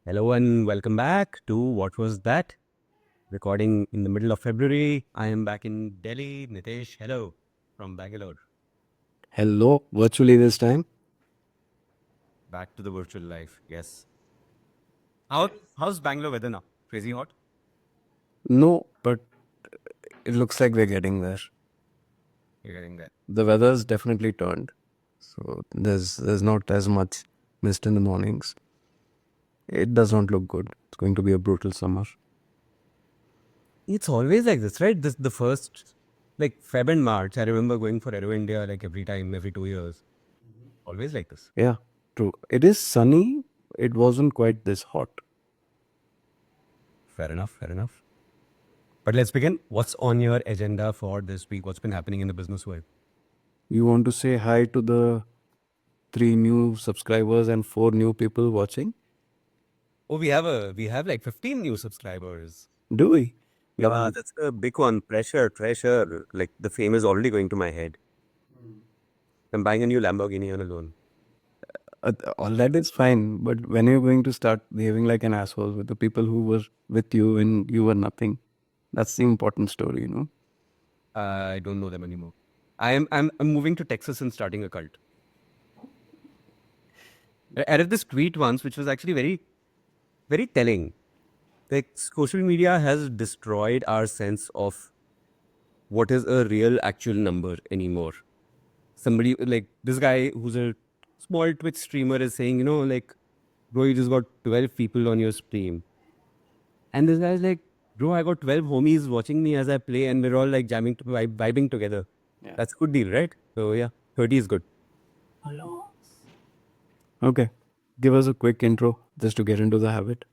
Hello and welcome back to What Was That? Recording in the middle of February. I am back in Delhi. Nitesh, hello from Bangalore. Hello, virtually this time. Back to the virtual life. Yes. How's Bangalore weather now? Crazy hot? No, but it looks like we're getting there. You're getting there. The weather's definitely turned, so there's not as much mist in the mornings. It does not look good. It's going to be a brutal summer. It's always like this, right? This the first like Feb and March. I remember going for Aero India like every time, every 2 years. Always like this. Yeah, true. It is sunny. It wasn't quite this hot. Fair enough, fair enough. But let's begin. What's on your agenda for this week? What's been happening in the business world? You want to say hi to the 3 new subscribers and 4 new people watching? Oh, we have like 15 new subscribers. Do we? Yeah, that's a big one. Pressure. Like the fame is already going to my head. I'm buying a new Lamborghini on a loan. All that is fine, but when you're going to start behaving like an asshole with the people who were with you when you were nothing, that's the important story. I don't know them anymore. I'm moving to Texas and starting a cult. I read this tweet once, which was actually very telling. Like social media has destroyed our sense of what is a real actual number anymore. Somebody like this guy who's a small Twitch streamer is saying, like, bro, you just got 12 people on your stream. And this guy's like, bro, I got 12 homies watching me as I play, and we're all like jamming, vibing together. Yeah. That's a good deal, right? So, yeah, 30 is good. Okay. Give us a quick intro just to get into the habit.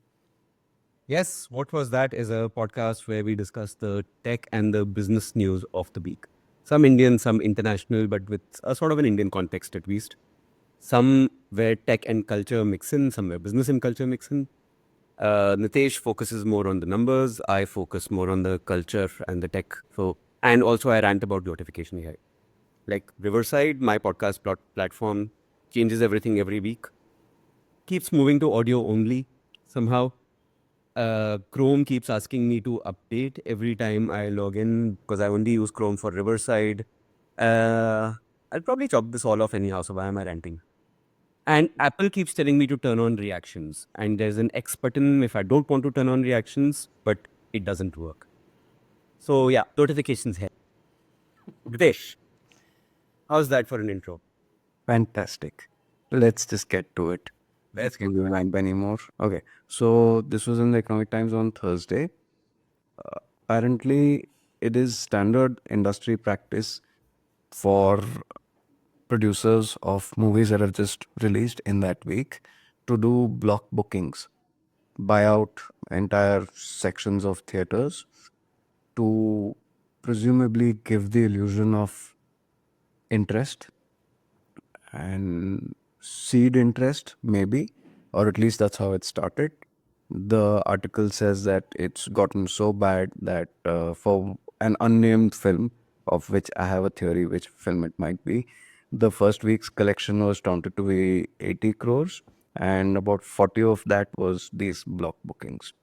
Yes, What Was That is a podcast where we discuss the tech and the business news of the week. Some Indian, some international, but with a sort of an Indian context at least. Some where tech and culture mix in, some where business and culture mix in. Nitesh focuses more on the numbers. I focus more on the culture and the tech. And also I rant about notification AI. Like Riverside, my podcast platform changes everything every week. Keeps moving to audio only somehow. Chrome keeps asking me to update every time I log in because I only use Chrome for Riverside. I'll probably chop this all off anyhow. So why am I ranting? And Apple keeps telling me to turn on reactions. And there's an X button if I don't want to turn on reactions, but it doesn't work. So yeah, notifications here. Videsh, how's that for an intro? Fantastic. Let's just get to it. Let's get Don't give a lag anymore. Okay. So this was in the Economic Times on Thursday. Apparently, it is standard industry practice for producers of movies that are just released in that week to do block bookings, buy out entire sections of theaters to presumably give the illusion of interest and seed interest, maybe, or at least that's how it started. The article says that it's gotten so bad that for an unnamed film, of which I have a theory which film it might be, the first week's collection was counted to be 80 crores, and about 40 of that was these block bookings.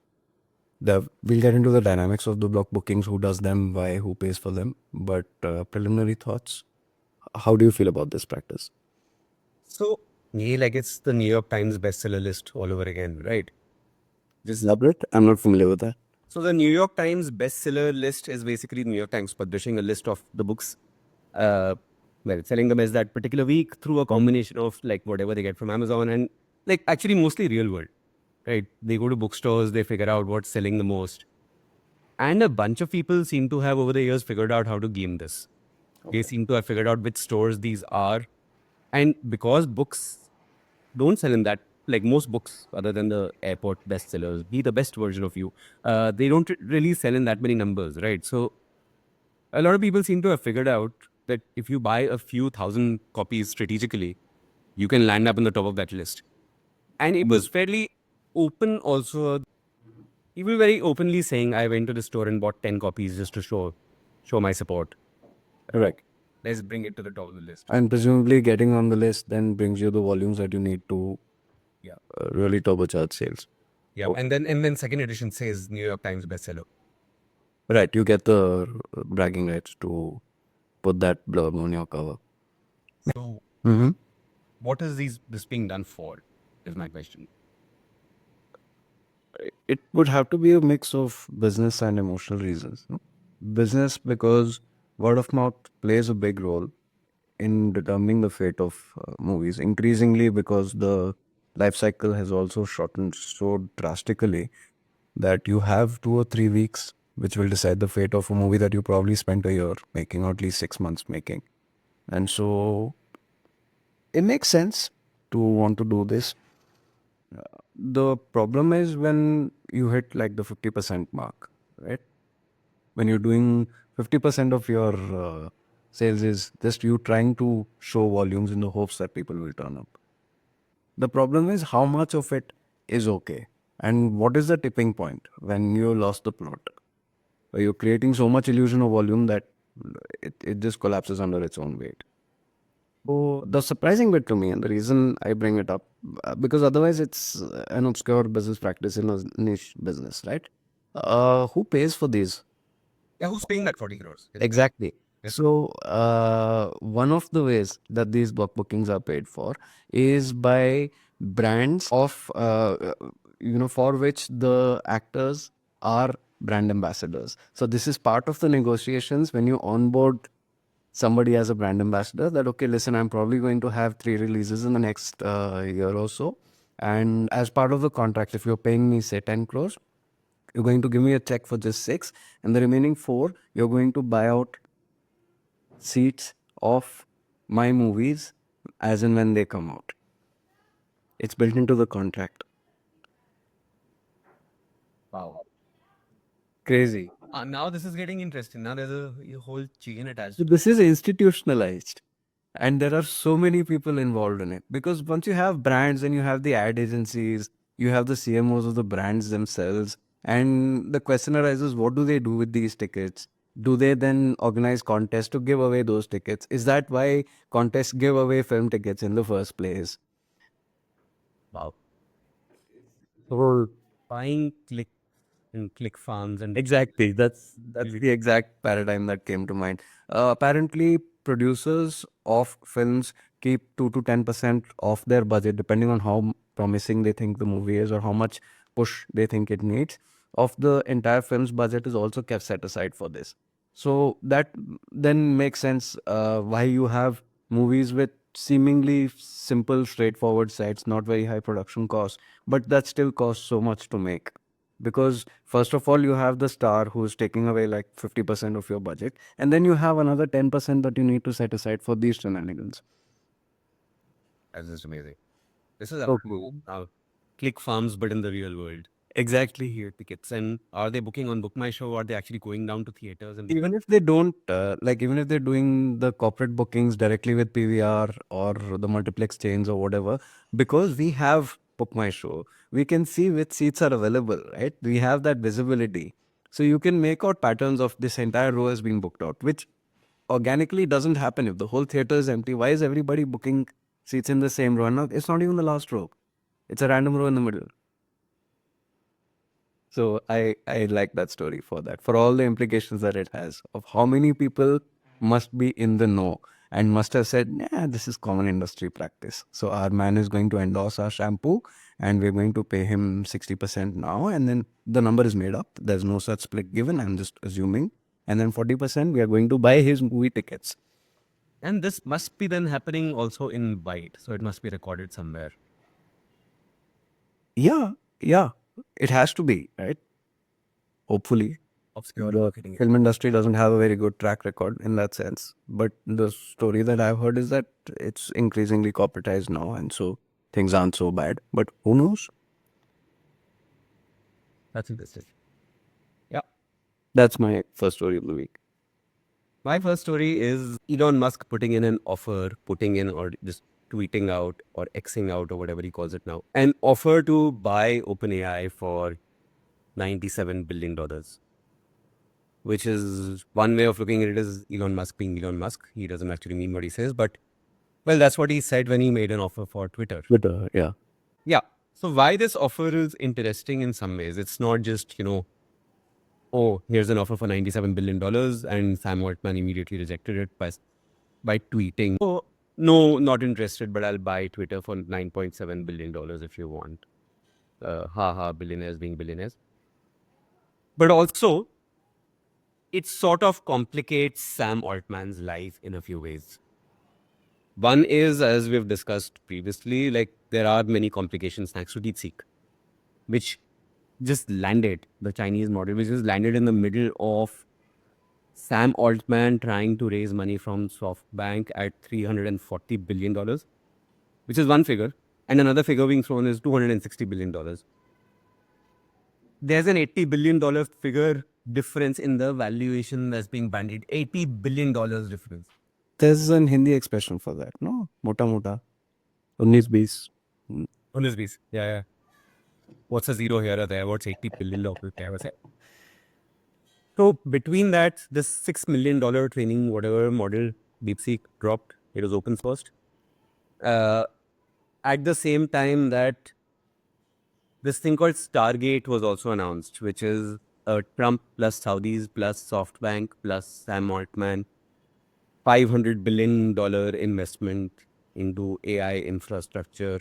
We'll get into the dynamics of the block bookings, who does them, why, who pays for them, but preliminary thoughts. How do you feel about this practice? So, yeah, like it's the New York Times bestseller list all over again, right? Just elaborate. I'm not familiar with that. So the New York Times bestseller list is basically the New York Times publishing a list of the books, uh, selling them as that particular week through a combination of like whatever they get from Amazon and like actually mostly real world, right? They go to bookstores, they figure out what's selling the most. And a bunch of people seem to have over the years figured out how to game this. They seem to have figured out which stores these are. And because books don't sell in that, like most books other than the airport bestsellers, Be the Best Version of You, they don't really sell in that many numbers, right? So a lot of people seem to have figured out that if you buy a few thousand copies strategically, you can land up in the top of that list. And it was fairly open also. People very openly saying, I went to the store and bought 10 copies just to show my support. Correct. Let's bring it to the top of the list. And presumably getting on the list then brings you the volumes that you need to Yeah. really turbocharge sales. Yeah, and then second edition says New York Times bestseller. Right, you get the bragging rights to put that blurb on your cover. So, Mm-hmm. what is this being done for? Is my question. It would have to be a mix of business and emotional reasons. No? Business, because word of mouth plays a big role in determining the fate of movies, increasingly because the life cycle has also shortened so drastically that you have 2 or 3 weeks which will decide the fate of a movie that you probably spent a year making or at least 6 months making. And so it makes sense to want to do this. The problem is when you hit like the 50% mark, right? When you're doing 50% of your sales is just you trying to show volumes in the hopes that people will turn up. The problem is how much of it is okay. And what is the tipping point when you lost the plot? Where you're creating so much illusion of volume that it just collapses under its own weight. So the surprising bit to me, and the reason I bring it up, because otherwise it's an obscure business practice in a niche business, right? Who pays for these? Yeah, who's paying that 40 crores? Exactly. Yes. So, one of the ways that these block bookings are paid for is by brands of, for which the actors are brand ambassadors. So, this is part of the negotiations when you onboard somebody as a brand ambassador that, okay, listen, I'm probably going to have 3 releases in the next year or so. And as part of the contract, if you're paying me, say, 10 crores, you're going to give me a check for just six, and the remaining four, you're going to buy out seats of my movies as and when they come out. It's built into the contract. Wow. Crazy. Now this is getting interesting. Now there's a whole chain attached. So this is institutionalized. And there are so many people involved in it because once you have brands and you have the ad agencies, you have the CMOs of the brands themselves. And the question arises, what do they do with these tickets? Do they then organize contests to give away those tickets? Is that why contests give away film tickets in the first place? Wow. So Buying click farms and exactly. That's the exact paradigm that came to mind. Apparently, producers of films keep 2 to 10% of their budget, depending on how promising they think the movie is or how much push they think it needs. Of the entire film's budget is also kept set aside for this. So that then makes sense why you have movies with seemingly simple, straightforward sites, not very high production costs, but that still costs so much to make. Because first of all, you have the star who's taking away like 50% of your budget, and then you have another 10% that you need to set aside for these shenanigans. that's just amazing. This is a Okay. click farms, but in the real world. Exactly. Here tickets, and are they booking on Book My Show? Or are they actually going down to theaters and Even if they don't, even if they're doing the corporate bookings directly with PVR or the multiplex chains or whatever, because we have Book My Show, we can see which seats are available, right? We have that visibility. So you can make out patterns of this entire row has been booked out, which organically doesn't happen if the whole theater is empty. Why is everybody booking seats in the same row? And it's not even the last row. It's a random row in the middle. So I like that story for that, for all the implications that it has of how many people must be in the know and must have said, yeah, this is common industry practice. So our man is going to endorse our shampoo and we're going to pay him 60% now. And then the number is made up. There's no such split given. I'm just assuming. And then 40% we are going to buy his movie tickets. and this must be then happening also in Byte, so it must be recorded somewhere. Yeah, yeah. It has to be, right? Hopefully. Obscure The marketing. film industry doesn't have a very good track record in that sense. But the story that I've heard is that it's increasingly corporatized now, and so things aren't so bad. But who knows? That's interesting. Yeah. That's my first story of the week. My first story is Elon Musk putting in an offer, putting in or just tweeting out or Xing out or whatever he calls it now, an offer to buy OpenAI for $97 billion, which is one way of looking at it is Elon Musk being Elon Musk. He doesn't actually mean what he says, but well, that's what he said when he made an offer for Twitter. Twitter, yeah. Yeah. So why this offer is interesting in some ways. It's not just, oh, here's an offer for $97 billion and Sam Altman immediately rejected it by tweeting, oh, no, not interested, but I'll buy Twitter for $9.7 billion if you want. Billionaires being billionaires. But also, it sort of complicates Sam Altman's life in a few ways. One is, as we've discussed previously, like there are many complications thanks to DeepSeek, which just landed, the Chinese model, which just landed in the middle of Sam Altman trying to raise money from SoftBank at $340 billion, which is one figure. And another figure being thrown is $260 billion. There's an $80 billion figure difference in the valuation that's being bandied. $80 billion difference. There's an Hindi expression for that, no? Mota mota. 19-20. On this piece. Yeah, yeah. What's a zero here or there? What's $80 billion there? What's it? So between that, this $6 million training, whatever model DeepSeek dropped, it was open sourced. At the same time that this thing called Stargate was also announced, which is Trump plus Saudis plus SoftBank plus Sam Altman, $500 billion investment into AI infrastructure.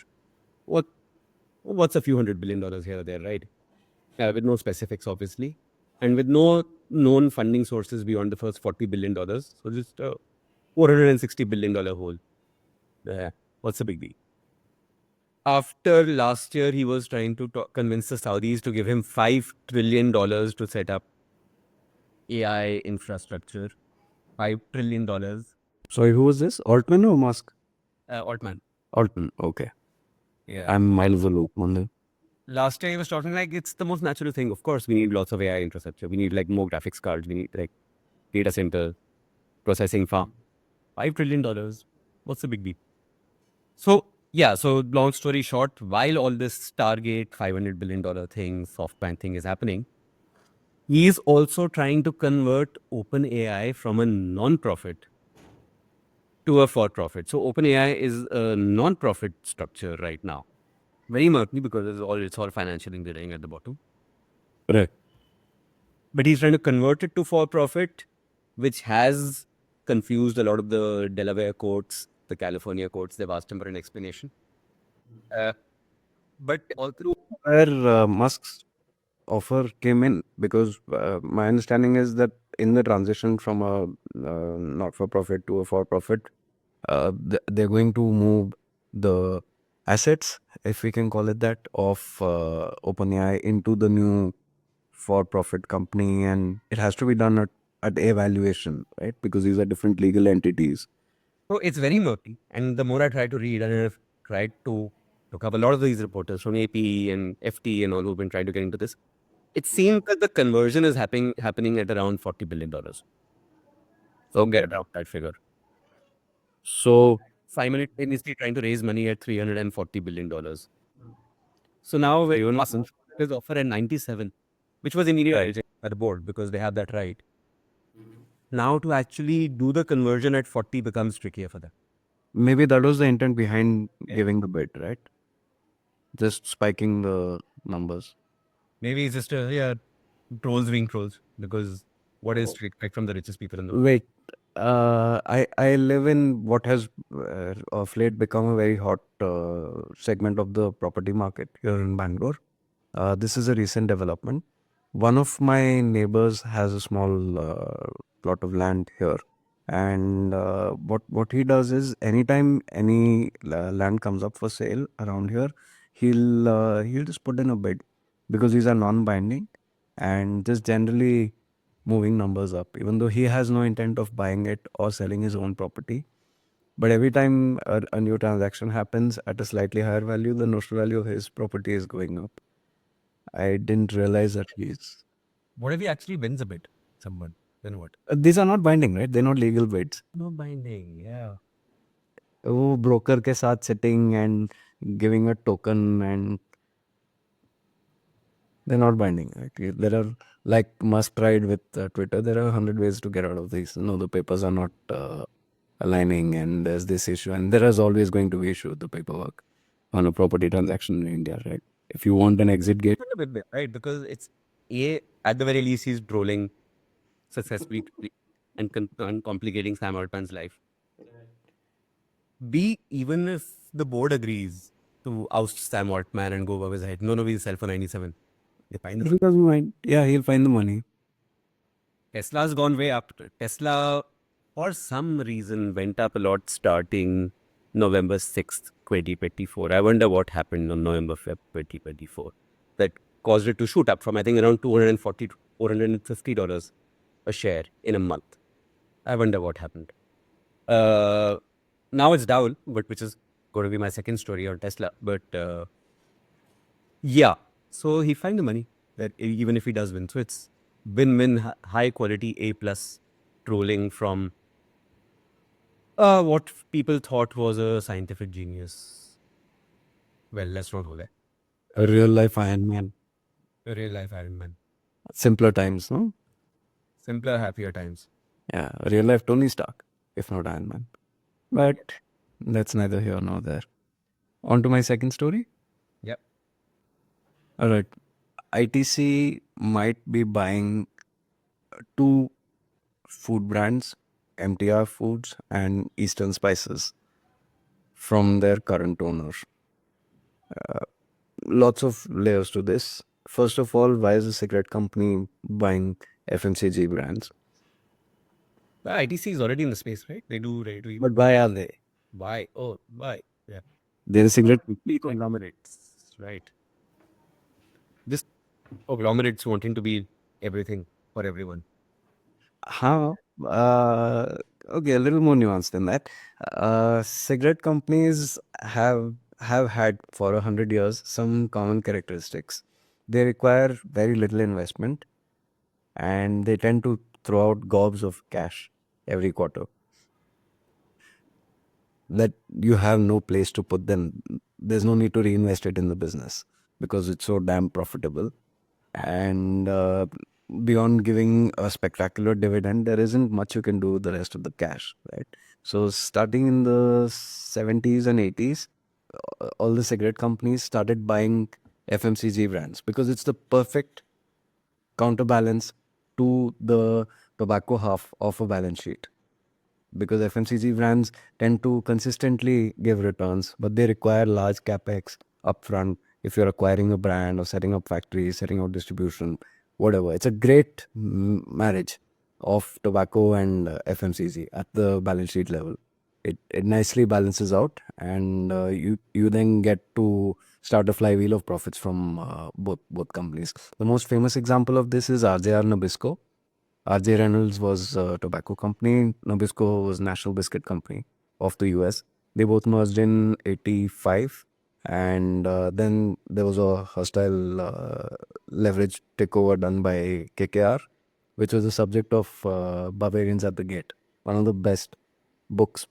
What's a few $100 billion here or there, right? With no specifics, obviously, and with no known funding sources beyond the first $40 billion. So just a $460 billion hole. What's the big deal? After last year, he was trying to convince the Saudis to give him $5 trillion to set up AI infrastructure. $5 trillion. Sorry, who was this? Altman or Musk? Altman. Altman, okay. Yeah. I'm miles of the loop on this. Last year, he was talking like it's the most natural thing. Of course, we need lots of AI infrastructure. We need like more graphics cards. We need like data center, processing farm. $5 trillion. What's the big deal? So, yeah, so long story short, while all this Stargate $500 billion thing, SoftBank thing is happening, he is also trying to convert OpenAI from a non-profit to a for-profit. So OpenAI is a non-profit structure right now. Very murky because it's all financial engineering at the bottom. Correct. But he's trying to convert it to for-profit, which has confused a lot of the Delaware courts, the California courts. They've asked him for an explanation. But all through, Where Musk's offer came in, because my understanding is that in the transition from a not-for-profit to a for-profit, they're going to move the assets, if we can call it that, of OpenAI into the new for-profit company, and it has to be done at a valuation, right? Because these are different legal entities. so it's very murky. And the more I try to read, and I've tried to look up a lot of these reporters from AP and FT and all who've been trying to get into this, it seems that the conversion is happening at around $40 billion. So get around that figure. So Simultaneously trying to raise money at $340 billion. So now Elon Musk is offer at 97, which was immediately at the board because they have that right. Now to actually do the conversion at 40 becomes trickier for them. maybe that was the intent behind giving the bid, right? Just spiking the numbers. Maybe it's just trolls being trolls because what is to expect from the richest people in the world? Wait, I live in what has of late become a very hot segment of the property market here in Bangalore. This is a recent development. One of my neighbors has a small plot of land here, and what he does is anytime any land comes up for sale around here, he'll just put in a bid because these are non-binding and just generally moving numbers up, even though he has no intent of buying it or selling his own property. But every time a new transaction happens at a slightly higher value, the notional value of his property is going up. I didn't realize that he's. What if he actually wins a bid? Someone. Then what? These are not binding, right? They're not legal bids. No binding, yeah. वो broker के साथ sitting and giving a token, and they're not binding. Right? There are, like Musk tried with Twitter, there are 100 ways to get out of these. No, the papers are not aligning, and there's this issue, and there is always going to be issue with the paperwork. on a property transaction in India, right? If you want an exit gate, A bit bit, right? Because it's A, at the very least, he's trolling successfully and complicating Sam Altman's life. B, even if the board agrees to oust Sam Altman and go above his head, no, we'll sell for 97. They find the he doesn't mind. Yeah, he'll find the money. Tesla's gone way up. Tesla, for some reason, went up a lot starting November 6th, 2024. I wonder what happened on November 5th, 2024 that caused it to shoot up from, I think, around $240 to $450 a share in a month. I wonder what happened. Now it's down, but which is going to be my second story on Tesla. But yeah, so he find the money that even if he does win, so it's win-win, high quality A plus trolling from what people thought was a scientific genius. Well, let's not go there. A real life Iron Man. A real life Iron Man. Simpler times, no? Simpler, happier times. Yeah, a real life Tony Stark, if not Iron Man. But that's neither here nor there. On to my second story. Yep. All right. ITC might be buying two food brands, MTR Foods and Eastern Spices, from their current owner. Lots of layers to this. First of all, why is a cigarette company buying FMCG brands? Well, ITC is already in the space, right? They do ready to eat. But why are they? Why? Oh, why? Yeah. They're a cigarette. Conglomerates, right? This conglomerates wanting to be everything for everyone. How? Okay, a little more nuanced than that. Cigarette companies have had for 100 years some common characteristics. They require very little investment, and they tend to throw out gobs of cash every quarter that you have no place to put them. There's no need to reinvest it in the business because it's so damn profitable. And beyond giving a spectacular dividend, there isn't much you can do with the rest of the cash, right? So starting in the 70s and 80s, all the cigarette companies started buying FMCG brands because it's the perfect counterbalance to the tobacco half of a balance sheet, because FMCG brands tend to consistently give returns, but they require large capex upfront if you're acquiring a brand or setting up factories, setting out distribution, whatever. It's a great marriage of tobacco and FMCG at the balance sheet level. It nicely balances out, and you then get to start a flywheel of profits from both companies. The most famous example of this is RJR Nabisco. RJ Reynolds was a tobacco company. Nabisco was National Biscuit Company of the US. They both merged in 85. And then there was a hostile leverage takeover done by KKR, which was the subject of Barbarians at the Gate, one of the best books,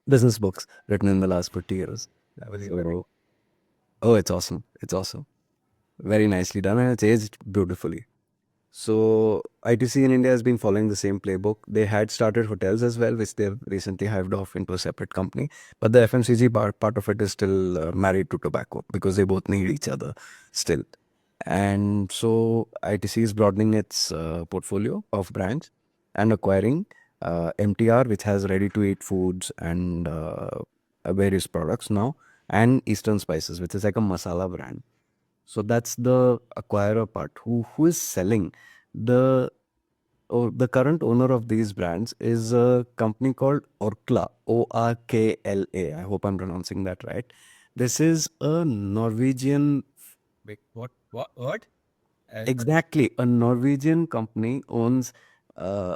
business books written in the last 50 years. That was So, oh, it's awesome. It's awesome. Very nicely done, and it's aged beautifully. So ITC in India has been following the same playbook. They had started hotels as well, which they've recently hived off into a separate company. But the FMCG part of it is still married to tobacco because they both need each other still. And so ITC is broadening its portfolio of brands and acquiring MTR, which has ready-to-eat foods and various products now, and Eastern Spices, which is like a masala brand. So that's the acquirer part. Who is selling? The the current owner of these brands is a company called Orkla, Orkla. I hope I'm pronouncing that right. This is a Norwegian, Wait, what? exactly, a Norwegian company owns uh,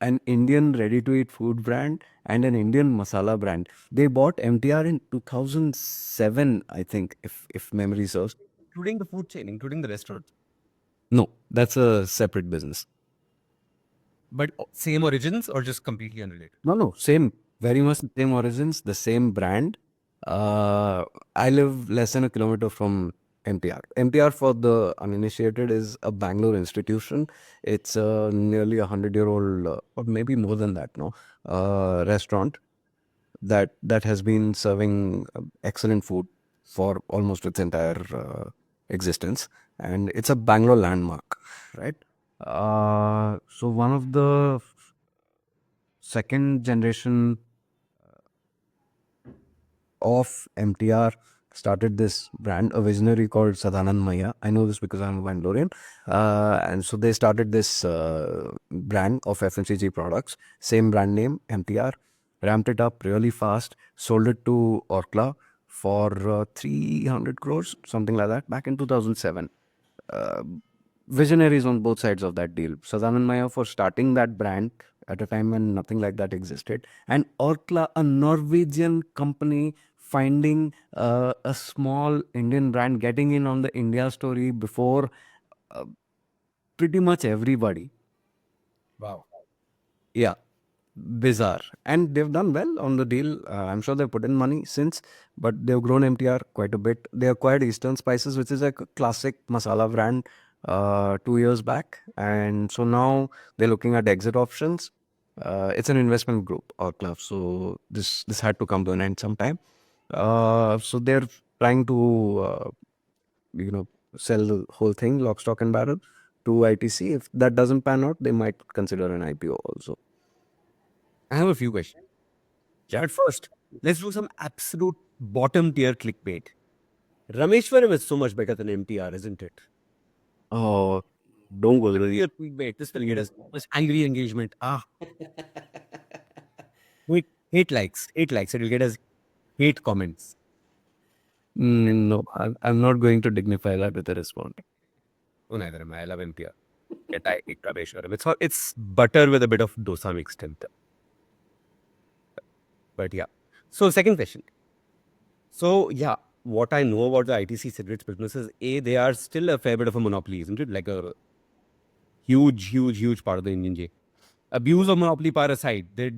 an Indian ready-to-eat food brand and an Indian masala brand. They bought MTR in 2007, I think, if memory serves. Including the food chain, including the restaurant. No, that's a separate business. But same origins or just completely unrelated? No, same, very much the same origins, the same brand. I live less than a kilometer from MTR. MTR, for the uninitiated, is a Bangalore institution. It's a nearly 100-year-old, or maybe more than that, no, restaurant that has been serving excellent food for almost its entire existence, and it's a Bangalore landmark, right? So one of the second generation of MTR started this brand, a visionary called Sadanand Maya. I know this because I'm a Bangalorian. And so they started this brand of FMCG products, same brand name, MTR, ramped it up really fast, sold it to Orkla for 300 crores, something like that, back in 2007. uh, Visionaries on both sides of that deal. Sadanand Maya for starting that brand at a time when nothing like that existed, and Orkla, a Norwegian company, finding a small Indian brand getting in on the India story before uh, pretty much everybody. Wow. Yeah, bizarre. And they've done well on the deal. I'm sure they've put in money since, but they've grown MTR quite a bit. They acquired Eastern Spices, which is a classic masala brand, 2 years back. And so now they're looking at exit options. It's an investment group or club, so this had to come to an end sometime. So they're trying to you know sell the whole thing, lock, stock, and barrel, to ITC. If that doesn't pan out, they might consider an IPO also. I have a few questions. Jared, first, let's do some absolute bottom tier clickbait. Rameshwaram is so much better than MTR, isn't it? Oh, don't go there. Tier clickbait. This will get us angry engagement. Wait, 8 likes. 8 likes. It will get us 8 comments. No, I'm not going to dignify that with a response. Oh, neither am I. I love MTR. Yet I hate Rameshwaram. It's butter with a bit of dosa mixed in. But yeah. So, second question. So, yeah, what I know about the ITC cigarettes business is A, they are still a fair bit of a monopoly, isn't it? Like a huge part of the Indian J. Abuse of monopoly power aside, they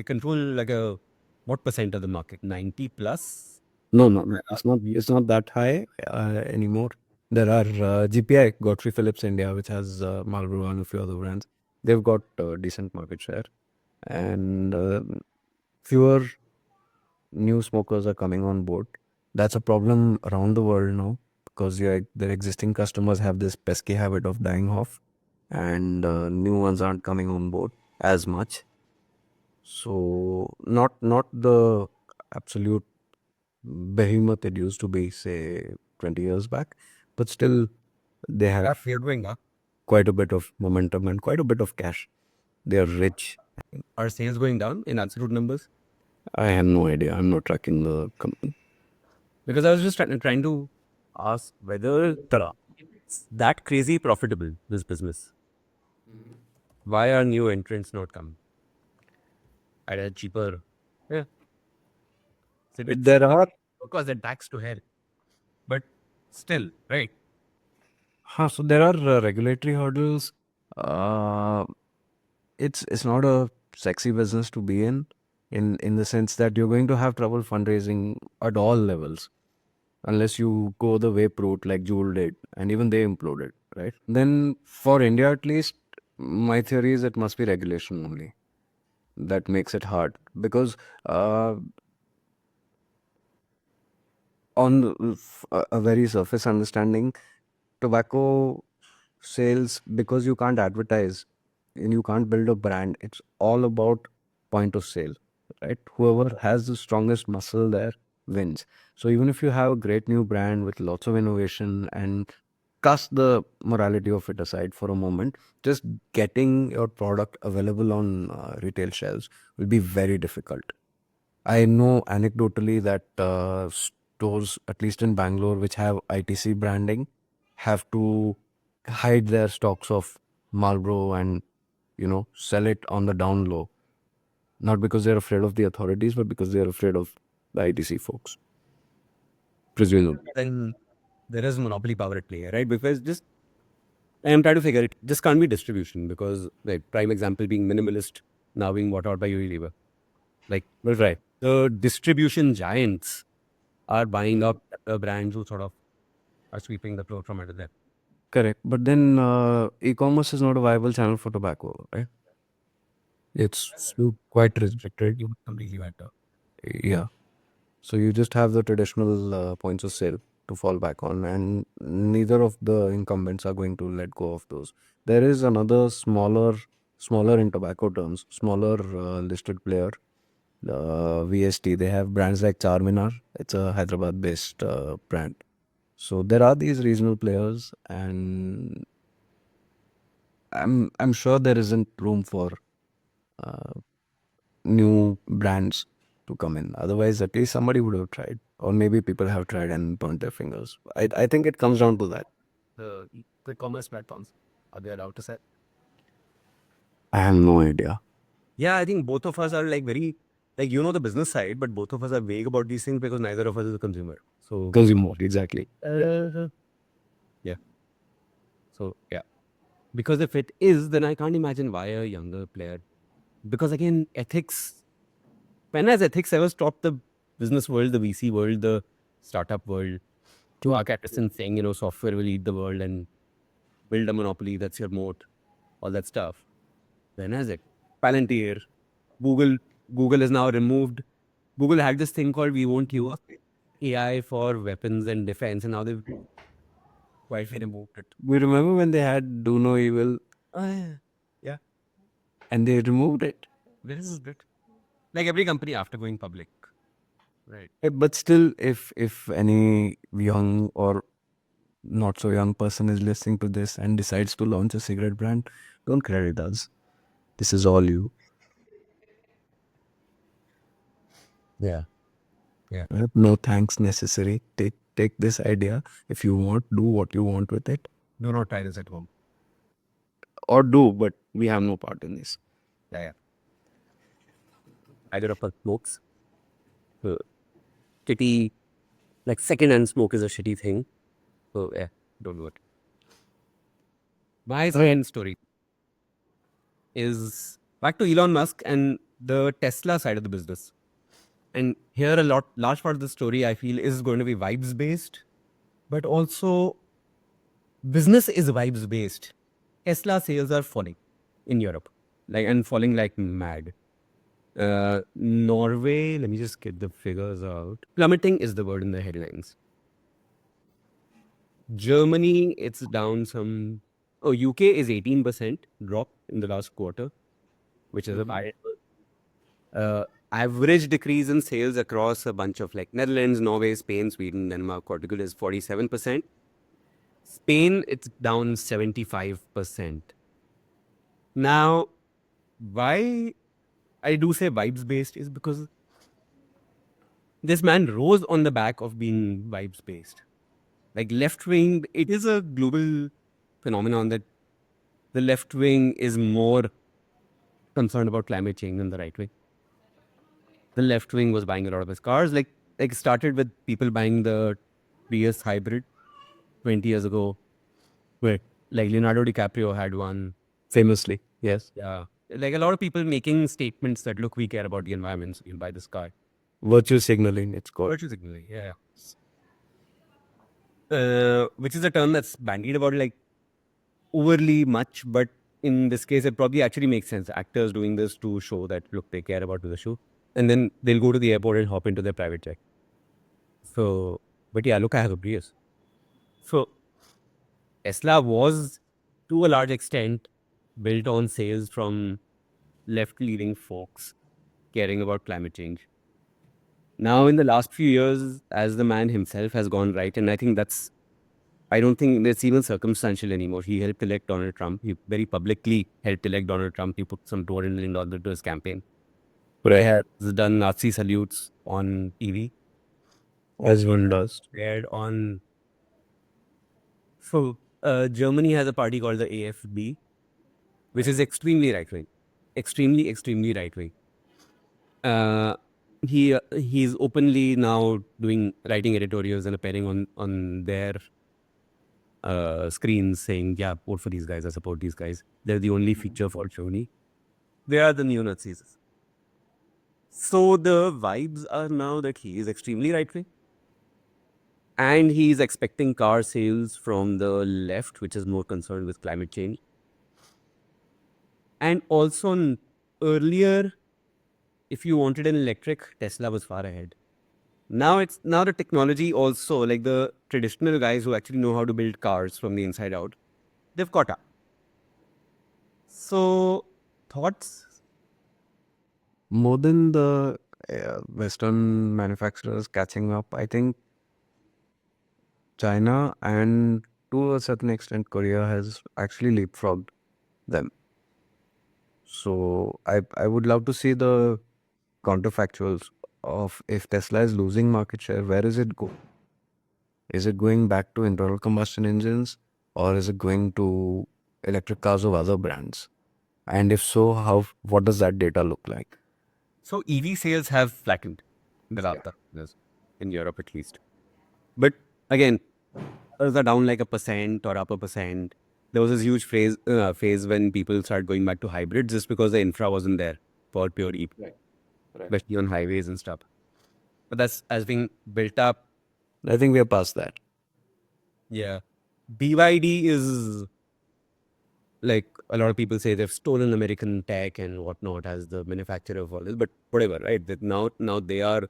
control like a what percent of the market? 90 plus? No, no, no. It's not that high anymore. There are GPI, Godfrey Phillips India, which has Marlboro and a few other brands. They've got decent market share, and fewer new smokers are coming on board. That's a problem around the world now because their existing customers have this pesky habit of dying off, and new ones aren't coming on board as much. So not the absolute behemoth it used to be, say 20 years back, but still they have We're going up. quite a bit of momentum and quite a bit of cash. They are rich. Are sales going down in absolute numbers? I have no idea. I'm not tracking the company. Because I was just trying to ask whether it's that crazy profitable, this business. Why are new entrants not coming at a cheaper? Yeah. There are Because they're taxed to hell. But still, right? so there are regulatory hurdles. Uh, it's not a sexy business to be in the sense that you're going to have trouble fundraising at all levels unless you go the way route like Jewel did, and even they imploded, right? Then for India at least, my theory is it must be regulation only that makes it hard because uh, on a very surface understanding, tobacco sales, because you can't advertise and you can't build a brand, it's all about point of sale, right? Whoever has the strongest muscle there wins. So even if you have a great new brand with lots of innovation, and cast the morality of it aside for a moment, just getting your product available on retail shelves will be very difficult. I know anecdotally that stores, at least in Bangalore, which have ITC branding, have to hide their stocks of Marlboro and sell it on the down low. Not because they're afraid of the authorities, but because they're afraid of the ITC folks. Presumably. Then there is monopoly power at play, right? Because just I am trying to figure it. Just can't be distribution because the prime example being minimalist now being bought out by Unilever. Like, well, right, the distribution giants are buying up brands who sort of are sweeping the floor from under them. Correct. But then e-commerce is not a viable channel for tobacco, right? It's still quite restricted. You completely right. Yeah. So you just have the traditional points of sale to fall back on, and neither of the incumbents are going to let go of those. There is another smaller in tobacco terms, smaller listed player, VST. They have brands like Charminar. It's a Hyderabad-based brand. So there are these regional players, and I'm sure there isn't room for uh, new brands to come in. Otherwise, at least somebody would have tried, or maybe people have tried and burnt their fingers. I think it comes down to that. The commerce platforms, are they allowed to sell? I have no idea. Yeah, I think both of us are like very, like, the business side, but both of us are vague about these things because neither of us is a consumer. So, Consumer, exactly. yeah. So, yeah. Because if it is, then I can't imagine why a younger player. Because again, when has ethics ever stopped the business world, the VC world, the startup world? To Mark Atkinson saying, software will eat the world and build a monopoly, that's your moat, all that stuff. When has it? Palantir, Google, Google is now removed. Google had this thing called we won't use AI for weapons and defense, and now they've quietly removed it. We remember when they had Do No Evil Oh, yeah. Yeah. and they removed it. This is good. Like every company after going public. Right. But still, if any young or not so young person is listening to this and decides to launch a cigarette brand, don't credit us. This is all you. Yeah. Yeah. No thanks necessary. Take this idea. If you want, do what you want with it, Do not try this at home. or do. But we have no part in this. Yeah. Yeah. Either of us smokes. Uh, shitty, like second-hand smoke is a shitty thing. So, yeah, don't do it. My second story is back to Elon Musk and the Tesla side of the business. And here large part of the story I feel is going to be vibes based, but also business is vibes based. Tesla sales are falling in Europe, and falling like mad. Norway, let me just get the figures out. Plummeting is the word in the headlines. Germany, it's down some. Oh, UK is 18% drop in the last quarter, which is a bad. Average decrease in sales across a bunch of like Netherlands, Norway, Spain, Sweden, Denmark, Portugal is 47%. Spain, it's down 75%. Now, why I do say vibes based is because this man rose on the back of being vibes based. Like left wing, it is a global phenomenon that the left wing is more concerned about climate change than the right wing. The left wing was buying a lot of his cars. Like it started with people buying the Prius hybrid 20 years ago. Where like Leonardo DiCaprio had one. Famously, yes. Yeah. Like a lot of people making statements that look, we care about the environment, so you'll buy this car. Virtue signaling, it's called. Virtue signaling, yeah. Which is a term that's bandied about like overly much, but in this case, it probably actually makes sense. Actors doing this to show that look, they care about the show, and then they'll go to the airport and hop into their private jet. So, but yeah, look, I have a Prius. So Tesla was, to a large extent, built on sales from left-leaning folks caring about climate change. Now, in the last few years, as the man himself has gone right, and I don't think it's even circumstantial anymore. He helped elect Donald Trump. He very publicly helped elect Donald Trump. He put some $200 million into his campaign. But I had done Nazi salutes on TV. As one does. Aired on. So, Germany has a party called the AFB, which is extremely right wing. Extremely, extremely right wing. He's openly now writing editorials and appearing on their screens saying, yeah, vote for these guys, I support these guys. They're the only feature for Germany. They are the neo-Nazis. So the vibes are now that he is extremely right wing. And he's expecting car sales from the left, which is more concerned with climate change. And also earlier, if you wanted an electric, Tesla was far ahead. Now the technology also, like the traditional guys who actually know how to build cars from the inside out, they've caught up. So thoughts? More than the Western manufacturers catching up, I think China and to a certain extent Korea has actually leapfrogged them. So I would love to see the counterfactuals of if Tesla is losing market share, where is it go? Is it going back to internal combustion engines or is it going to electric cars of other brands? And if so, how what does that data look like? So EV sales have flattened in the last years, in Europe at least. But again, others are down like a percent or up a percent. There was this huge phase when people started going back to hybrids just because the infra wasn't there for pure EV, Right. especially on highways and stuff. But that's as being built up. I think we are past that. Yeah. BYD is like a lot of people say they've stolen American tech and whatnot as the manufacturer of all this, but whatever, right? That now they've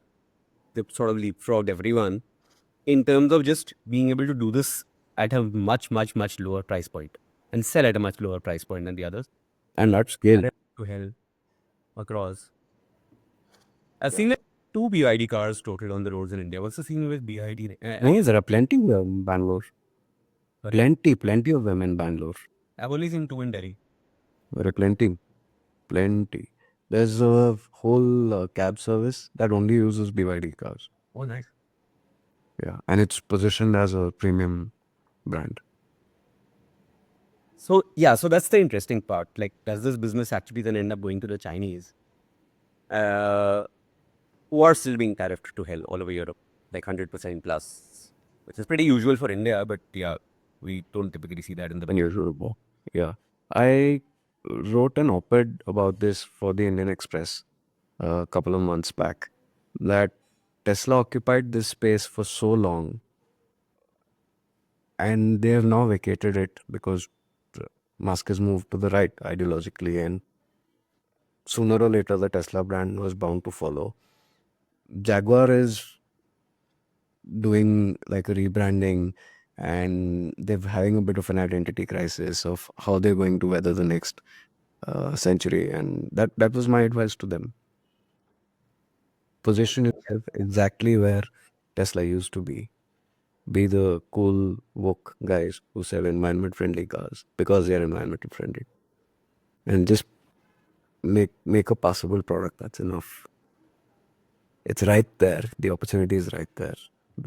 sort of leapfrogged everyone in terms of just being able to do this at a much lower price point and sell at a much lower price point than the others. And large scale. And to hell across. I've seen like two BYD cars total on the roads in India. What's the scene with BYD? Yes, there are plenty in Bangalore. Sorry? Plenty of them in Bangalore. I've only seen two in Delhi. There are plenty. There's a whole cab service that only uses BYD cars. Oh, nice. Yeah, and it's positioned as a premium brand. So yeah, so that's the interesting part. Like, does this business actually then end up going to the Chinese, uh, who are still being tariffed to hell all over Europe, like 100% plus, which is pretty usual for India, but yeah, we don't typically see that in the Unusual. Yeah. I wrote an op-ed about this for the Indian Express a couple of months back that Tesla occupied this space for so long and they have now vacated it because Musk has moved to the right ideologically and sooner or later the Tesla brand was bound to follow. Jaguar is doing like a rebranding and they're having a bit of an identity crisis of how they're going to weather the next century, and that was my advice to them. Position yourself exactly where Tesla used to be the cool woke guys who sell environment friendly cars because they're environmental friendly, and just make a passable product. That's enough. It's right there. The opportunity is right there,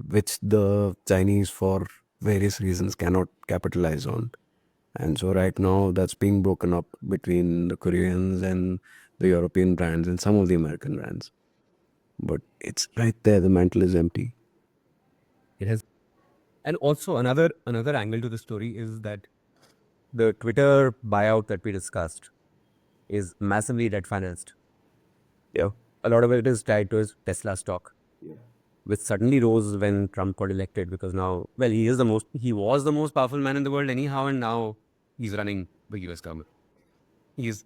which the Chinese, for various reasons, cannot capitalize on. And so right now, that's being broken up between the Koreans and the European brands and some of the American brands. But it's right there. The mantle is empty. It has, and also another angle to the story is that the Twitter buyout that we discussed is massively debt financed. Yeah. A lot of it is tied to his Tesla stock, which suddenly rose when Trump got elected because now, well, he was the most powerful man in the world anyhow, and now he's running the US government. He's,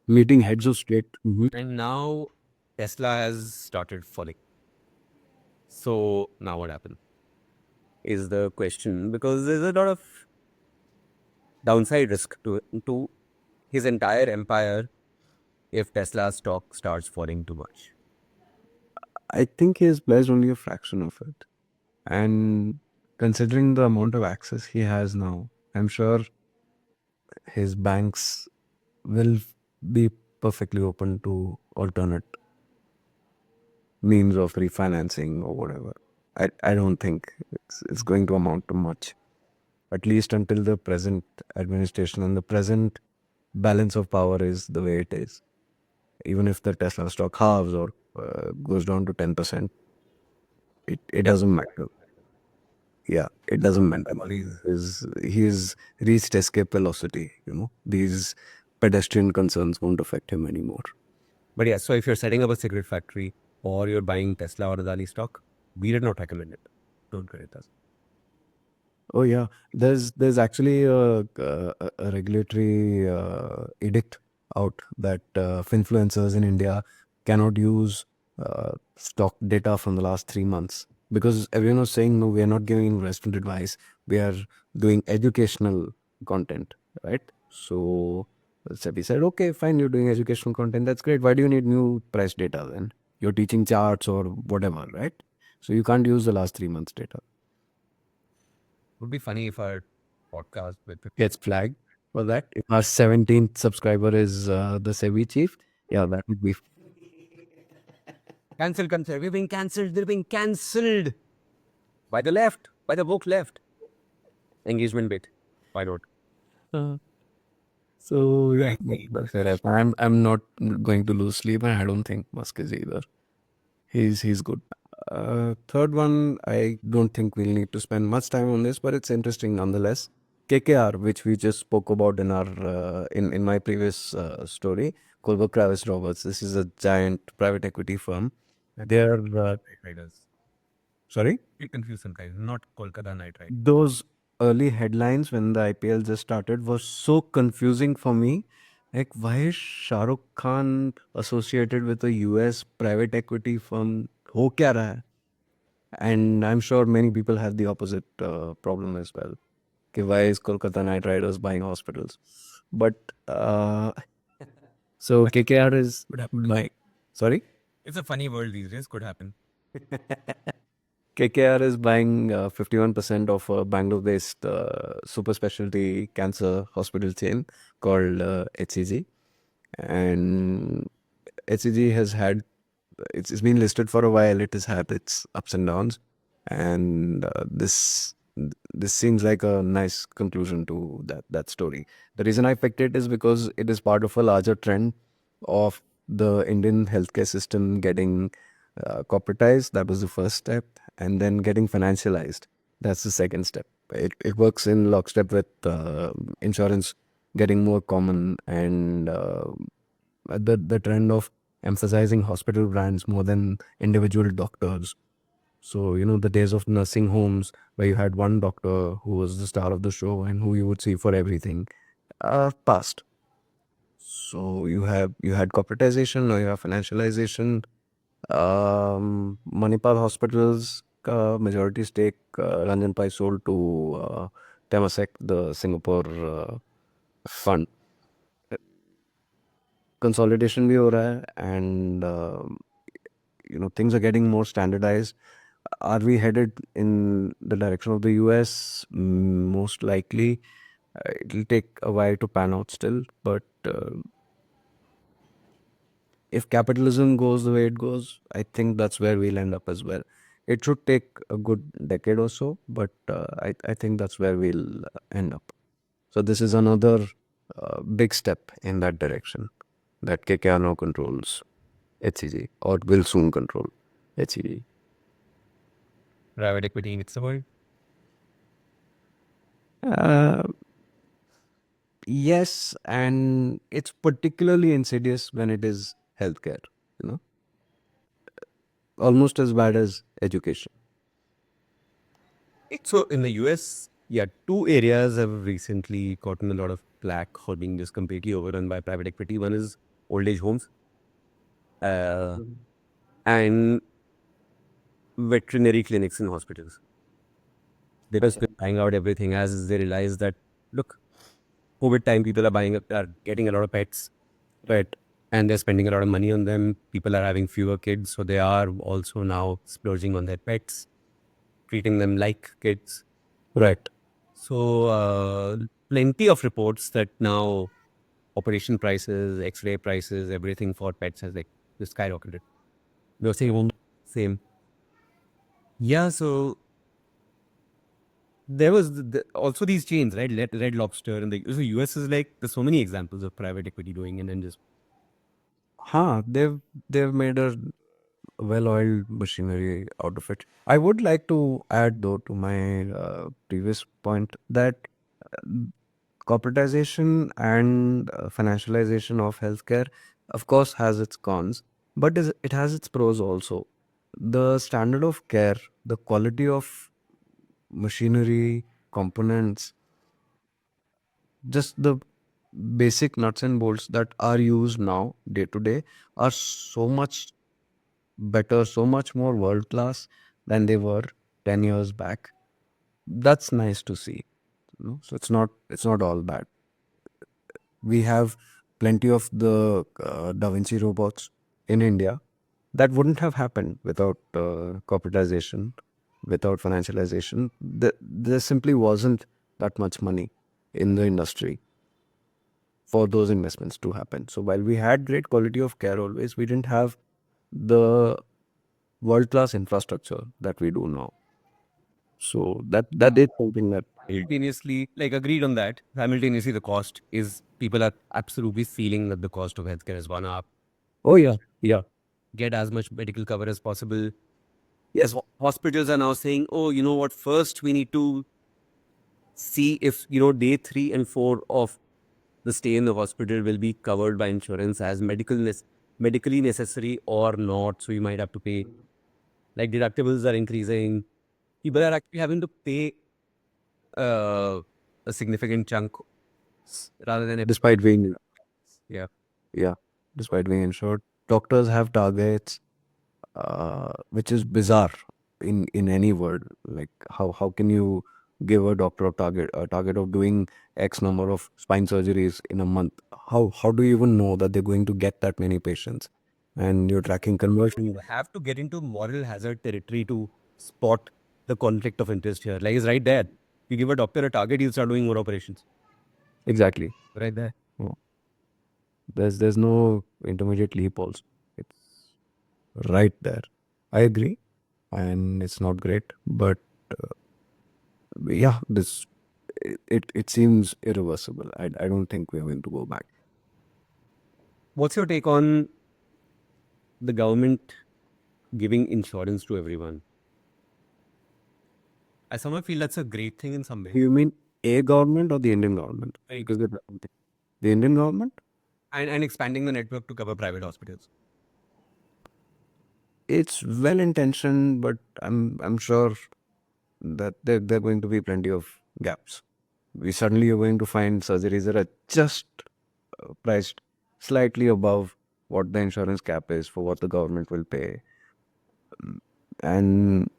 Meeting heads of state. and now Tesla has started falling. So now what happened is the question, because there's a lot of downside risk to his entire empire if Tesla's stock starts falling too much. I think he has pledged only a fraction of it. And considering the amount of access he has now, I'm sure his banks will be perfectly open to alternate means of refinancing or whatever. I don't think it's going to amount to much, at least until the present administration and the present balance of power is the way it is. Even if the Tesla stock halves or goes down to 10%, it Yeah. doesn't matter. Yeah, it doesn't matter. Memories. He's reached escape velocity. These pedestrian concerns won't affect him anymore. But yeah, so if you're setting up a cigarette factory or you're buying Tesla or Adani stock, we did not recommend it. Don't credit us. Oh yeah, there's actually a regulatory edict out that influencers in India cannot use stock data from the last 3 months, because everyone was saying, no, we are not giving investment advice. We are doing educational content, right? So SEBI said, okay, fine, you're doing educational content. That's great. Why do you need new price data then? You're teaching charts or whatever, right? So you can't use the last 3 months data. Would be funny if our podcast with Gets flagged for that. If our 17th subscriber is the SEBI chief, yeah, that would be. cancel. We're being cancelled. They're being cancelled by the left, by the woke left. Engagement bit. Why not? Uh, so yeah, that's it. I'm not going to lose sleep, and I don't think Musk is either. He's good. Third one, I don't think we'll need to spend much time on this, but it's interesting nonetheless. KKR, which we just spoke about in our in my previous story, Colbert Kravis Roberts. This is a giant private equity firm. They're Riders. sorry. Get confused sometimes. Not Kolkata Knight Riders. Those early headlines when the IPL just started was so confusing for me. Like, why is Shah Rukh Khan associated with a US private equity firm? हो क्या रहा है? And I'm sure many people have the opposite problem as well. Okay, why is Kolkata Knight Riders buying hospitals? But so KKR is like, sorry? It's a funny world these days. Could happen. KKR is buying 51% of a Bangalore-based super specialty cancer hospital chain called HCG. And HCG has had, it's been listed for a while. It has had its ups and downs. And this seems like a nice conclusion to that story. The reason I picked it is because it is part of a larger trend of the Indian healthcare system getting corporatized. That was the first step, and then getting financialized. That's the second step. It works in lockstep with insurance getting more common, and the trend of emphasizing hospital brands more than individual doctors. So, the days of nursing homes where you had one doctor who was the star of the show and who you would see for everything are past. So you had corporatization, or you have financialization. Manipal Hospitals majority stake Ranjan Pai sold to Temasek, the Singapore fund. Consolidation भी हो रहा है, and things are getting more standardized. Are we headed in the direction of the US? Most likely. It'll take a while to pan out still, but if capitalism goes the way it goes, I think that's where we'll end up as well. It should take a good decade or so, but I think that's where we'll end up. So this is another big step in that direction that KKR now controls HCG, or will soon control HCG. Private equity in its word. Uh, yes, and it's particularly insidious when it is healthcare, you know, almost as bad as education. So in the US, yeah, two areas have recently gotten a lot of flack for being just completely overrun by private equity. One is old age homes and veterinary clinics and hospitals. They just buying out everything as they realize that, look, COVID time people are getting a lot of pets, right? And they're spending a lot of money on them. People are having fewer kids, so they are also now splurging on their pets, treating them like kids. Right. So plenty of reports that now operation prices, X-ray prices, everything for pets has like just skyrocketed. They're saying almost same. Yeah, so there was also these chains, right? Red Lobster and the so US is like there's so many examples of private equity doing and then just Huh, they've made a well-oiled machinery out of it. I would like to add, though, to my previous point that uh, corporatization and financialization of healthcare, of course, has its cons, but it has its pros also. The standard of care, the quality of machinery, components, just the basic nuts and bolts that are used now day to day are so much better, so much more world class than they were 10 years back. That's nice to see. So it's not all bad. We have plenty of the Da Vinci robots in India that wouldn't have happened without corporatization, without financialization. There simply wasn't that much money in the industry for those investments to happen. So while we had great quality of care always, we didn't have the world class infrastructure that we do now. So that is something that Simultaneously, like agreed on that. Simultaneously, the cost is people are absolutely feeling that the cost of healthcare has gone up. oh yeah, yeah. Get as much medical cover as possible. Yes. Hospitals are now saying, oh, you know what? First, we need to see if day 3 and 4 of the stay in the hospital will be covered by insurance as medically necessary or not. So you might have to pay. Like deductibles are increasing. People are actually having to pay uh, a significant chunk rather than Despite being yeah. yeah, despite being insured, doctors have targets, which is bizarre in any world. Like how can you give a doctor a target of doing X number of spine surgeries in a month? How do you even know that they're going to get that many patients? And you're tracking conversion. You have to get into moral hazard territory to spot the conflict of interest here. Like it's right there. You give a doctor a target, he'll start doing more operations. Exactly. Right there. Oh, there's no intermediate leap also. It's right there. I agree, and it's not great, but yeah, it seems irreversible. I don't think we're going to go back. What's your take on the government giving insurance to everyone? I somehow feel that's a great thing in some way. You mean a government or the Indian government? Right. Because the Indian government, And expanding the network to cover private hospitals. it's well intentioned, but I'm sure that there are going to be plenty of gaps. We suddenly are going to find surgeries that are just priced slightly above what the insurance cap is for what the government will pay. And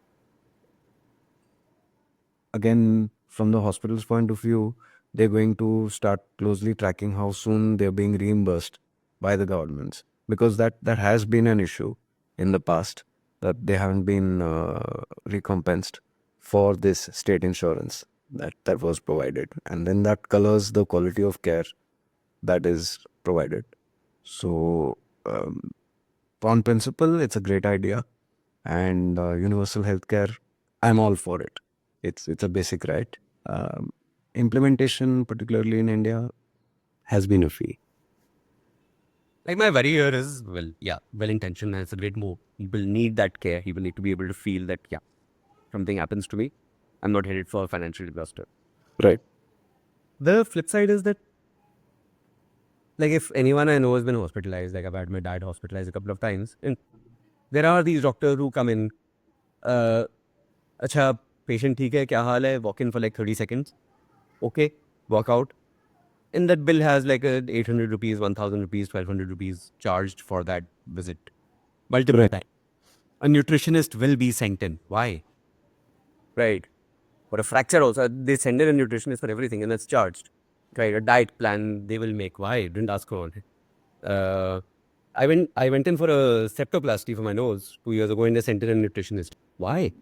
again, from the hospital's point of view, they're going to start closely tracking how soon they're being reimbursed by the governments, because that has been an issue in the past, that they haven't been recompensed for this state insurance that was provided, and then that colors the quality of care that is provided. So on principle, it's a great idea, and universal healthcare, I'm all for it. It's a basic right. Um, Implementation, particularly in India, has been a fee. Like my worry here is, well, yeah, well intentioned and it's a great move. People need that care. People need to be able to feel that, yeah, something happens to me, I'm not headed for a financial disaster. Right. The flip side is that, like, if anyone I know has been hospitalized, like I've had my dad hospitalized a couple of times, and there are these doctors who come in, uh, acha, patient theek hai, kya haal hai, walk in for like 30 seconds, okay, walk out. And that bill has like a 800 rupees, 1000 rupees, 1200 rupees charged for that visit. Multiple Right. times. A nutritionist will be sent in. Why? Right. For a fracture also, they send in a nutritionist for everything and that's charged. Right. A diet plan they will make. Why? Didn't ask for one. Uh, I went in for a septoplasty for my nose 2 years ago and they sent in a nutritionist. Why?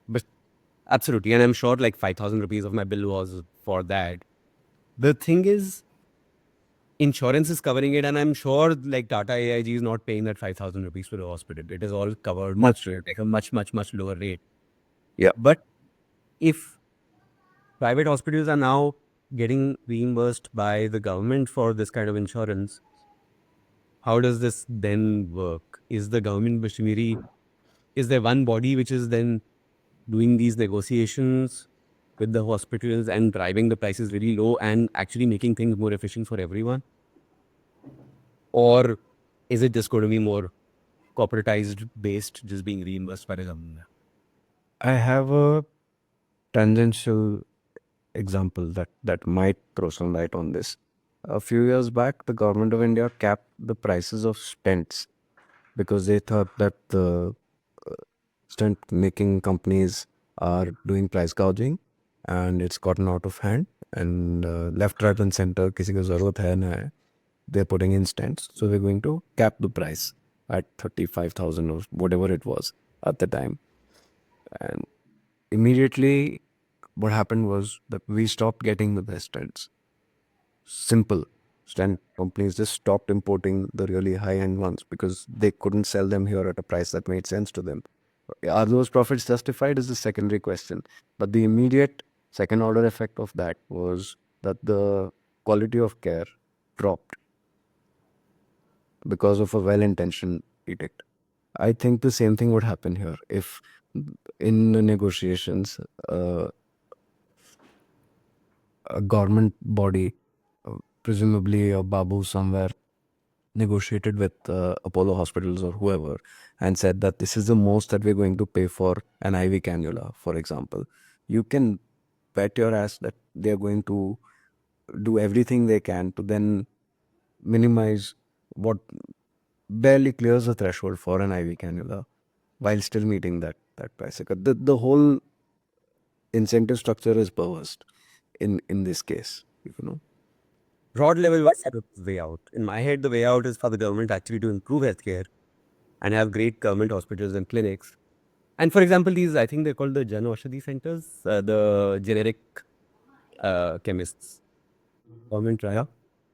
But absolutely. And I'm sure like 5,000 rupees of my bill was for that. The thing is, insurance is covering it, and I'm sure like Tata AIG is not paying that 5,000 rupees for the hospital. It is all covered Much. like a much lower rate. Yeah. But if private hospitals are now getting reimbursed by the government for this kind of insurance, how does this then work? Is the government machinery, is there one body which is then doing these negotiations with the hospitals and driving the prices very low and actually making things more efficient for everyone? Or is it just going to be more corporatized based, just being reimbursed by the government? I have a tangential example that might throw some light on this. A few years back, the government of India capped the prices of stents because they thought that the stunt making companies are doing price gouging and it's gotten out of hand, and left, right, and center, किसी को ज़रूरत है ना है, they're putting in stunts. So we're going to cap the price at 35,000 or whatever it was at the time. And immediately, what happened was that we stopped getting the best stunts. Simple. Stunt companies just stopped importing the really high end ones because they couldn't sell them here at a price that made sense to them. Are those profits justified is the secondary question. But the immediate second order effect of that was that the quality of care dropped because of a well intentioned edict. I think the same thing would happen here if in the negotiations, a government body, presumably a Babu somewhere, negotiated with Apollo hospitals or whoever and said that this is the most that we're going to pay for an IV cannula, for example. You can bet your ass that they're going to do everything they can to then minimize what barely clears the threshold for an IV cannula while still meeting that price. The whole incentive structure is perverse in this case, you know. Broad level, what's the way out? In my head, the way out is for the government actually to improve healthcare and have great government hospitals and clinics. And for example, these, I think they're called the Jan Aushadhi centers, the generic chemists, government, Raya,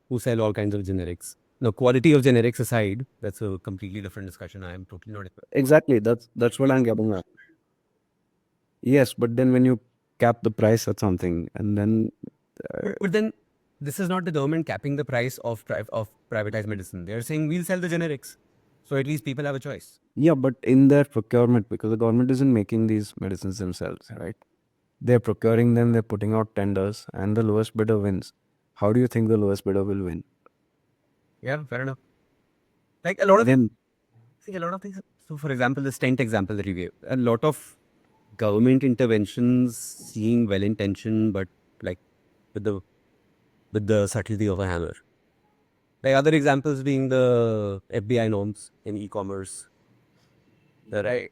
who sell all kinds of generics. Now, quality of generics aside, that's a completely different discussion. I am totally not. Exactly. That's what I'm getting at. Yes, but then when you cap the price at something, and then But then, this is not the government capping the price of privatized medicine. They're saying we'll sell the generics, so at least people have a choice. yeah, but in their procurement, because the government isn't making these medicines themselves, right? They're procuring them, they're putting out tenders, and the lowest bidder wins. How do you think the lowest bidder will win? Yeah, fair enough. Like a lot of Then, see a lot of things. So, for example, the stent example that you gave, a lot of government interventions seem well intentioned, but like with the subtlety of a hammer. Like other examples being the FBI norms in e-commerce, right?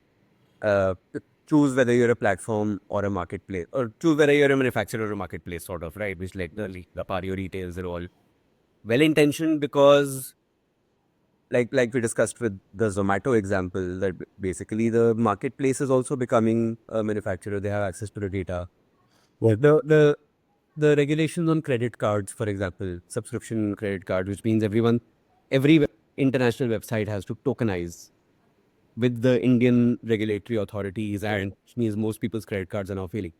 Choose whether you're a platform or a marketplace, or choose whether you're a manufacturer or a marketplace, sort of, right? Which like the Pario retails are all well intentioned because like we discussed with the Zomato example, that basically the marketplace is also becoming a manufacturer. They have access to the data. Well, the regulations on credit cards, for example, subscription credit card, which means every international website has to tokenize with the Indian regulatory authorities, and which means most people's credit cards are now failing.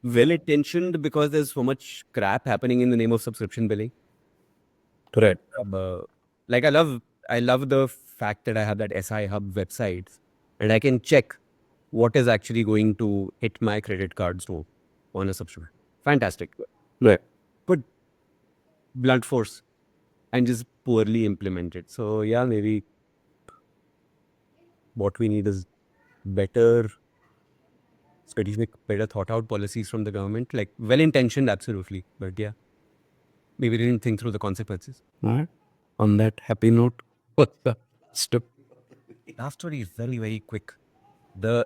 Well intentioned because there's so much crap happening in the name of subscription billing. correct. Like I love the fact that I have that SI Hub website and I can check what is actually going to hit my credit card store on a subscription. Fantastic. Right. But blunt force and just poorly implemented. So yeah, maybe what we need is better strategic, better thought out policies from the government. Like well intentioned, absolutely. But yeah, maybe they didn't think through the consequences. All right. On that happy note, what's the step? Last story is very, very quick. The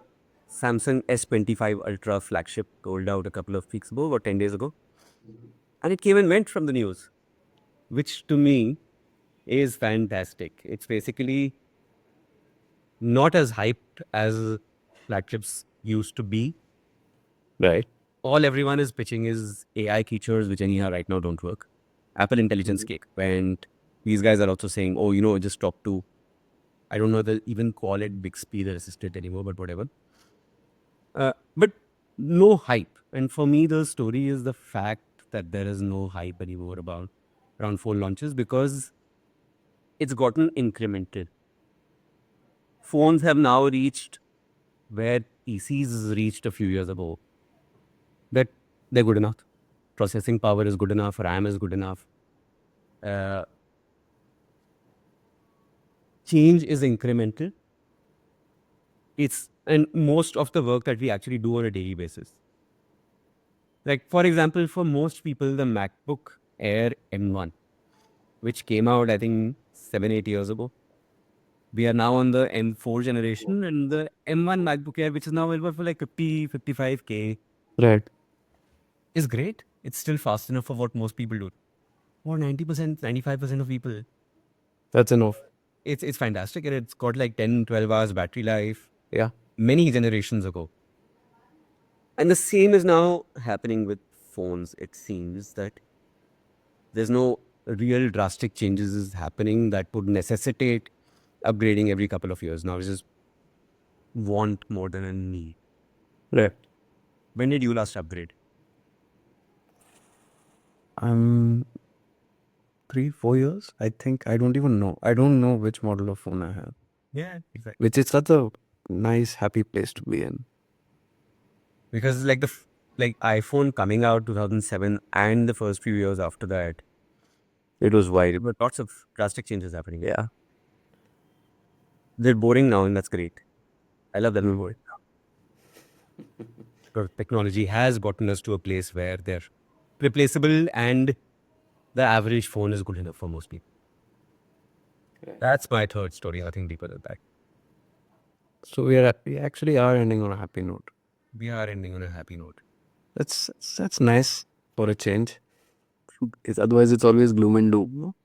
Samsung S25 Ultra flagship rolled out a couple of weeks ago or 10 days ago. And it came and went from the news, which to me is fantastic. It's basically not as hyped as flagships used to be. Right. All everyone is pitching is AI features, which anyhow right now don't work. Apple Intelligence Cake. And these guys are also saying, oh, just talk to, I don't know, they'll even call it Bixby, the assistant anymore, but whatever. But no hype. And for me, the story is the fact that there is no hype anymore about around phone launches because it's gotten incremental. Phones have now reached where PCs reached a few years ago. That they're good enough. Processing power is good enough. RAM is good enough. Uh, Change is incremental. And most of the work that we actually do on a daily basis. Like for example, for most people, the MacBook Air M1, which came out I think 7, 8 years ago, We are now on the M4 generation and the M1 MacBook Air, which is now available for like 50, 55K, Right. is great. It's still fast enough for what most people do. Or 90%, 95% of people. That's enough. It's fantastic, and it's got like 10, 12 hours battery life Yeah. many generations ago. And the same is now happening with phones. It seems that there's no real drastic changes is happening that would necessitate upgrading every couple of years. Now it's just want more than a need. Right. When did you last upgrade? I'm 3, 4 years. I think I don't even know. I don't know which model of phone I have, Yeah, exactly. which is such a nice, happy place to be in. Because like like iPhone coming out 2007 and the first few years after that, it was wide, but lots of drastic changes happening. Yeah. They're boring now, and that's great. I love that they're boring. Because technology has gotten us to a place where they're replaceable and the average phone is good enough for most people. That's my third story. Nothing deeper than that. So we actually are ending on a happy note. We are ending on a happy note. That's nice for a change. Otherwise, it's always gloom and doom. No?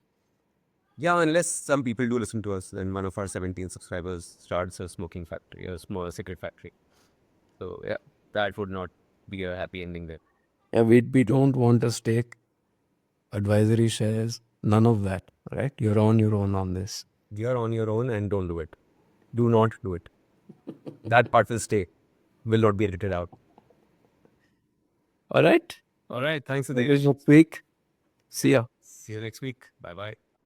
Yeah, unless some people do listen to us, then one of our 17 subscribers starts a smoking factory, a small cigarette factory. So yeah, that would not be a happy ending there. Yeah, we don't want a stake, advisory shares, none of that. Right? You're on your own on this. You're on your own and don't do it. Do not do it. That part will stay, will not be edited out. All right. All right. Thanks, See Sudesh. you next week. See ya. See you next week. Bye bye.